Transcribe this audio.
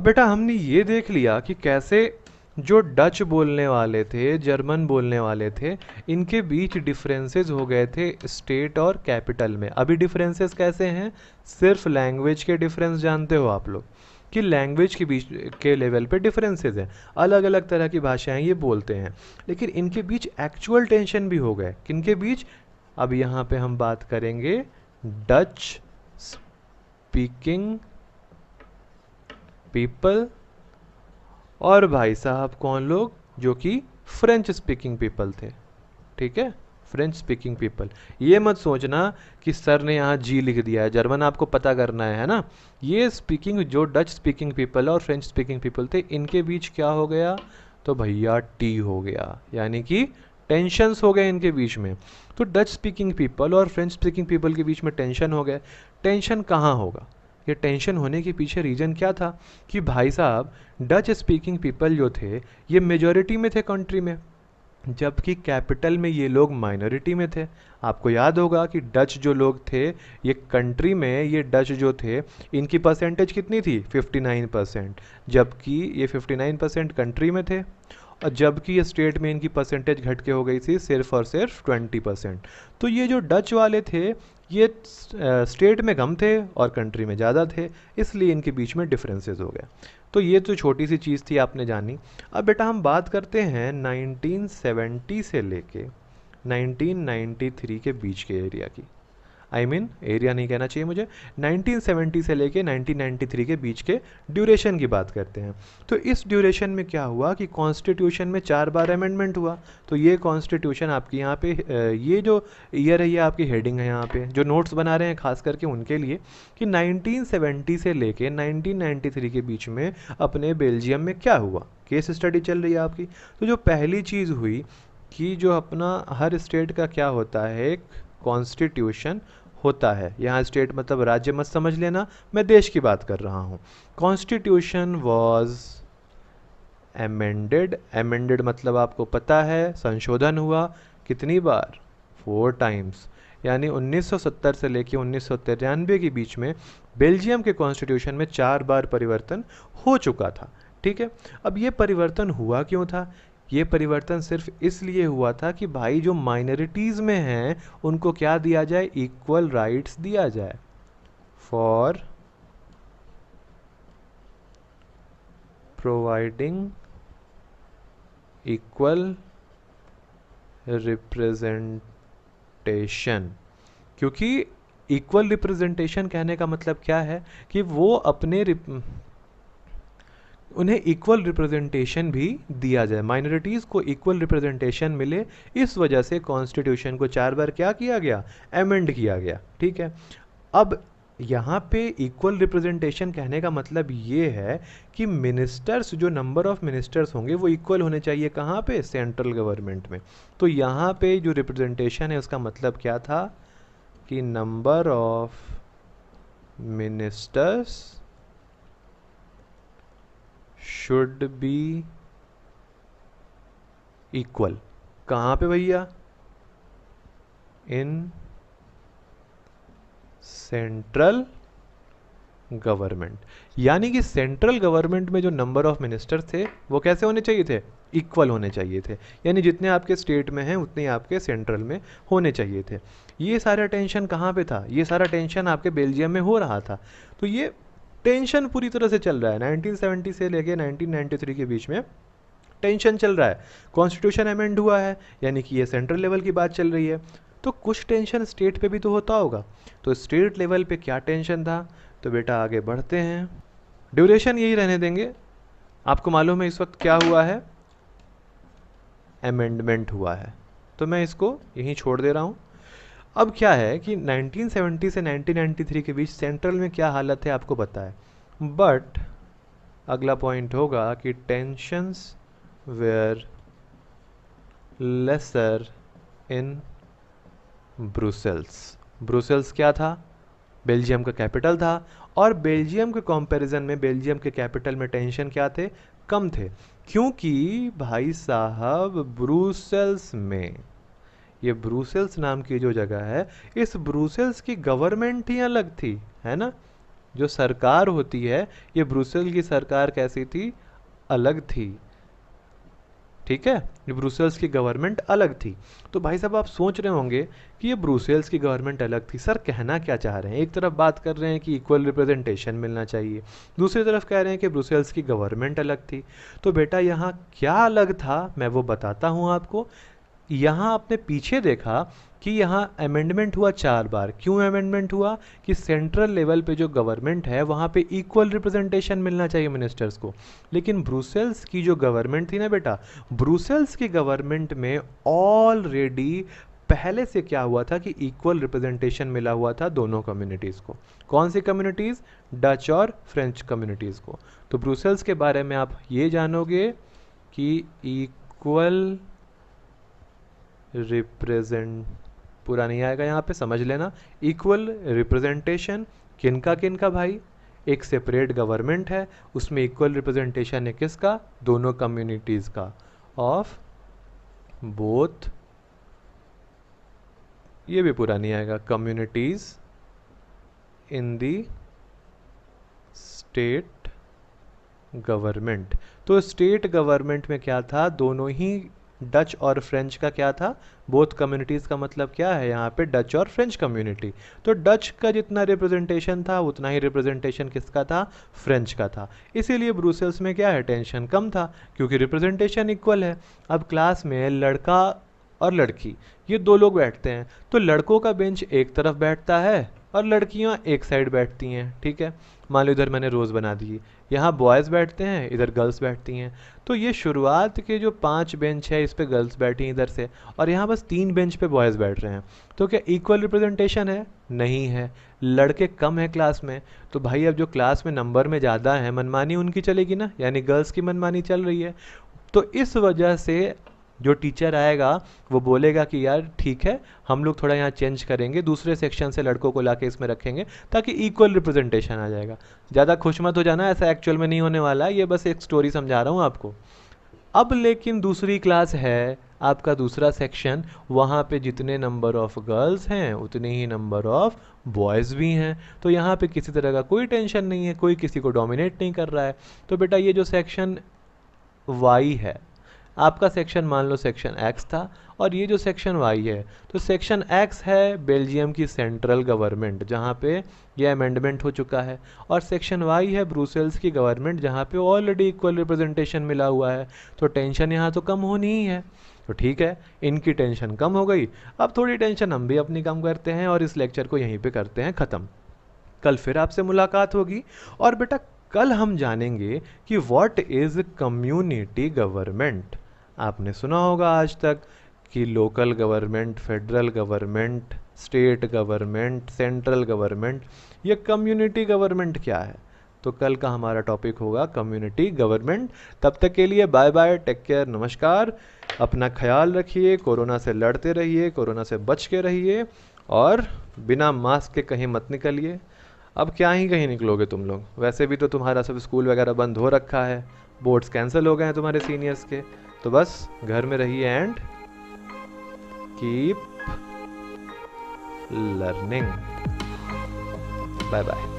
बेटा हमने ये देख लिया कि कैसे जो डच बोलने वाले थे, जर्मन बोलने वाले थे, इनके बीच डिफरेंसेस हो गए थे स्टेट और कैपिटल में। अभी डिफरेंसेस कैसे हैं? सिर्फ लैंग्वेज के डिफरेंस जानते हो आप लोग कि लैंग्वेज के बीच के लेवल पे डिफरेंसेस हैं, अलग अलग तरह की भाषाएं ये बोलते हैं, लेकिन इनके बीच एक्चुअल टेंशन भी हो गए। किनके बीच? अब यहाँ पे हम बात करेंगे डच स्पीकिंग पीपल और भाई साहब कौन लोग? जो कि फ्रेंच स्पीकिंग पीपल थे। ठीक है, फ्रेंच स्पीकिंग पीपल। ये मत सोचना कि सर ने यहाँ जी लिख दिया है, जर्मन आपको पता करना है ना। ये स्पीकिंग, जो डच स्पीकिंग पीपल और फ्रेंच स्पीकिंग पीपल थे, इनके बीच क्या हो गया? तो भैया टी हो गया, यानी कि टेंशन्स हो गए इनके बीच में। तो डच स्पीकिंग पीपल और फ्रेंच स्पीकिंग पीपल के बीच में टेंशन हो गए। टेंशन कहाँ होगा? ये टेंशन होने के पीछे रीज़न क्या था कि भाई साहब डच स्पीकिंग पीपल जो थे ये मेजॉरिटी में थे कंट्री में, जबकि कैपिटल में ये लोग माइनॉरिटी में थे। आपको याद होगा कि डच जो लोग थे ये कंट्री में, ये डच जो थे इनकी परसेंटेज कितनी थी? 59%, जबकि ये 59% कंट्री में थे, और जबकि ये स्टेट में इनकी परसेंटेज घट के हो गई थी सिर्फ और सिर्फ 20%। तो ये जो डच वाले थे ये स्टेट में कम थे और कंट्री में ज़्यादा थे, इसलिए इनके बीच में डिफरेंसेस हो गए। तो ये तो छोटी सी चीज़ थी, आपने जानी। अब बेटा हम बात करते हैं 1970 से लेके 1993 के बीच के एरिया की। एरिया नहीं कहना चाहिए मुझे, 1970 से लेके 1993 के बीच के ड्यूरेशन की बात करते हैं। तो इस ड्यूरेशन में क्या हुआ कि कॉन्स्टिट्यूशन में 4 बार अमेंडमेंट हुआ। तो ये कॉन्स्टिट्यूशन आपकी यहाँ पे ये जो ईयर है ये आपकी हेडिंग है यहाँ पे, जो नोट्स बना रहे हैं खास करके उनके लिए, कि 1970 से लेके 1993 के बीच में अपने बेल्जियम में क्या हुआ। केस स्टडी चल रही है आपकी। तो जो पहली चीज़ हुई कि जो अपना हर स्टेट का क्या होता है, एक कॉन्स्टिट्यूशन होता है। यहाँ स्टेट मतलब राज्य मत समझ लेना, मैं देश की बात कर रहा हूँ। कॉन्स्टिट्यूशन वॉज एमेंडेड मतलब आपको पता है संशोधन हुआ कितनी बार? 4 टाइम्स। यानी 1970 से लेकर 1993 के बीच में बेल्जियम के कॉन्स्टिट्यूशन में 4 बार परिवर्तन हो चुका था। ठीक है, अब ये परिवर्तन हुआ क्यों था? ये परिवर्तन सिर्फ इसलिए हुआ था कि भाई जो माइनॉरिटीज़ में हैं उनको क्या दिया जाए? इक्वल राइट्स दिया जाए फॉर प्रोवाइडिंग इक्वल रिप्रेजेंटेशन। क्योंकि इक्वल रिप्रेजेंटेशन कहने का मतलब क्या है कि वो अपने उन्हें इक्वल रिप्रेजेंटेशन भी दिया जाए, माइनॉरिटीज़ को इक्वल रिप्रेजेंटेशन मिले। इस वजह से कॉन्स्टिट्यूशन को 4 बार क्या किया गया? अमेंड किया गया। ठीक है, अब यहाँ पे इक्वल रिप्रेजेंटेशन कहने का मतलब ये है कि मिनिस्टर्स, जो नंबर ऑफ मिनिस्टर्स होंगे वो इक्वल होने चाहिए। कहाँ पे? सेंट्रल गवर्नमेंट में। तो यहाँ पे जो रिप्रेजेंटेशन है उसका मतलब क्या था कि number of ministers should be equal. कहाँ पे भैया? In central government. यानी कि सेंट्रल गवर्नमेंट में जो नंबर ऑफ मिनिस्टर थे वो कैसे होने चाहिए थे? इक्वल होने चाहिए थे। यानी जितने आपके स्टेट में हैं उतने आपके सेंट्रल में होने चाहिए थे। ये सारा टेंशन कहाँ पे था? ये सारा टेंशन आपके बेल्जियम में हो रहा था। तो ये टेंशन पूरी तरह से चल रहा है 1970 से लेके 1993 के बीच में टेंशन चल रहा है। कॉन्स्टिट्यूशन अमेंड हुआ है, यानी कि ये सेंट्रल लेवल की बात चल रही है। तो कुछ टेंशन स्टेट पे भी तो होता होगा। तो स्टेट लेवल पे क्या टेंशन था? तो बेटा आगे बढ़ते हैं, ड्यूरेशन यही रहने देंगे। आपको मालूम है इस वक्त क्या हुआ है? अमेंडमेंट हुआ है, तो मैं इसको यहीं छोड़ दे रहा हूँ। अब क्या है कि 1970 से 1993 के बीच सेंट्रल में क्या हालत है आपको पता है, बट अगला पॉइंट होगा कि tensions were lesser in Brussels. Brussels क्या था? बेल्जियम का कैपिटल था, और बेल्जियम के कंपैरिजन में बेल्जियम के कैपिटल में टेंशन क्या थे? कम थे। क्योंकि भाई साहब ब्रुसेल्स में, ये ब्रुसेल्स नाम की जो जगह है, इस ब्रुसेल्स की गवर्नमेंट ही अलग थी, है ना। जो सरकार होती है, ये ब्रुसेल की सरकार कैसी थी, अलग थी, ठीक है, ये ब्रुसेल्स की गवर्नमेंट अलग थी। तो भाई साहब आप सोच रहे होंगे कि ये ब्रुसेल्स की गवर्नमेंट अलग थी, सर कहना क्या चाह रहे हैं। एक तरफ बात कर रहे हैं कि इक्वल रिप्रेजेंटेशन मिलना चाहिए, दूसरी तरफ कह रहे हैं कि ब्रुसेल्स की गवर्नमेंट अलग थी। तो बेटा यहाँ क्या अलग था, मैं वो बताता हूँ आपको। यहाँ आपने पीछे देखा कि यहाँ अमेंडमेंट हुआ 4 बार। क्यों अमेंडमेंट हुआ, कि सेंट्रल लेवल पे जो गवर्नमेंट है वहाँ पे इक्वल रिप्रेजेंटेशन मिलना चाहिए मिनिस्टर्स को। लेकिन ब्रुसेल्स की जो गवर्नमेंट थी ना बेटा, ब्रुसेल्स की गवर्नमेंट में ऑलरेडी पहले से क्या हुआ था कि इक्वल रिप्रेजेंटेशन मिला हुआ था दोनों कम्युनिटीज़ को। कौन सी कम्युनिटीज़, डच और फ्रेंच कम्युनिटीज़ को। तो ब्रुसेल्स के बारे में आप ये जानोगे कि इक्वल रिप्रेजेंट, पूरा नहीं आएगा यहाँ पे, समझ लेना। इक्वल रिप्रेजेंटेशन किनका भाई, एक सेपरेट गवर्नमेंट है, उसमें इक्वल रिप्रेजेंटेशन है किसका, दोनों कम्युनिटीज़ का, ऑफ बोथ, ये भी पूरा नहीं आएगा, कम्युनिटीज़ इन दी स्टेट गवर्नमेंट। तो स्टेट गवर्नमेंट में क्या था, दोनों ही डच और फ्रेंच का क्या था, बोथ कम्युनिटीज़ का मतलब क्या है यहाँ पे, डच और फ्रेंच कम्युनिटी। तो डच का जितना रिप्रेजेंटेशन था उतना ही रिप्रेजेंटेशन किसका था, फ्रेंच का था। इसीलिए ब्रुसेल्स में क्या है, टेंशन कम था, क्योंकि रिप्रेजेंटेशन इक्वल है। अब क्लास में लड़का और लड़की ये 2 लोग बैठते हैं, तो लड़कों का बेंच एक तरफ बैठता है और लड़कियां एक साइड बैठती हैं, ठीक है। मान लो इधर मैंने रोज़ बना दी, यहाँ बॉयज़ बैठते हैं, इधर गर्ल्स बैठती हैं। तो ये शुरुआत के जो 5 बेंच है इस पे गर्ल्स बैठी हैं इधर से, और यहाँ बस 3 बेंच पे बॉयज़ बैठ रहे हैं। तो क्या इक्वल रिप्रेजेंटेशन है, नहीं है। लड़के कम है क्लास में, तो भाई अब जो क्लास में नंबर में ज़्यादा है मनमानी उनकी चलेगी ना, यानी गर्ल्स की मनमानी चल रही है। तो इस वजह से जो टीचर आएगा वो बोलेगा कि यार ठीक है, हम लोग थोड़ा यहाँ चेंज करेंगे, दूसरे सेक्शन से लड़कों को लाके इसमें रखेंगे ताकि इक्वल रिप्रेजेंटेशन आ जाएगा। ज़्यादा खुश मत हो जाना, ऐसा एक्चुअल में नहीं होने वाला है, ये बस एक स्टोरी समझा रहा हूँ आपको। अब लेकिन दूसरी क्लास है, आपका दूसरा सेक्शन, वहाँ पे जितने नंबर ऑफ गर्ल्स हैं उतने ही नंबर ऑफ बॉयज़ भी हैं। तो यहाँ पे किसी तरह का कोई टेंशन नहीं है, कोई किसी को डोमिनेट नहीं कर रहा है। तो बेटा ये जो सेक्शन वाई है, आपका सेक्शन मान लो सेक्शन एक्स था, और ये जो सेक्शन वाई है, तो सेक्शन एक्स है बेल्जियम की सेंट्रल गवर्नमेंट जहाँ पे ये अमेंडमेंट हो चुका है, और सेक्शन वाई है ब्रुसेल्स की गवर्नमेंट जहाँ पे ऑलरेडी इक्वल रिप्रेजेंटेशन मिला हुआ है। तो टेंशन यहाँ तो कम होनी ही है। तो ठीक है, इनकी टेंशन कम हो गई। अब थोड़ी टेंशन हम भी अपनी कम करते हैं और इस लेक्चर को यहीं पे करते हैं ख़त्म। कल फिर आपसे मुलाकात होगी, और बेटा कल हम जानेंगे कि व्हाट इज़ कम्युनिटी गवर्नमेंट। आपने सुना होगा आज तक कि local government, federal government, state government, central government. ये कम्युनिटी गवर्नमेंट क्या है, तो कल का हमारा टॉपिक होगा कम्युनिटी गवर्नमेंट। तब तक के लिए बाय बाय, टेक केयर, नमस्कार। अपना ख्याल रखिए, कोरोना से लड़ते रहिए, कोरोना से बच के रहिए, और बिना मास्क के कहीं मत निकलिए। अब क्या ही कहीं निकलोगे तुम लोग, वैसे भी तो तुम्हारा सब स्कूल वगैरह बंद हो रखा है, बोर्ड्स कैंसिल हो गए हैं तुम्हारे सीनियर्स के। तो बस घर में रहिए and keep learning. Bye bye.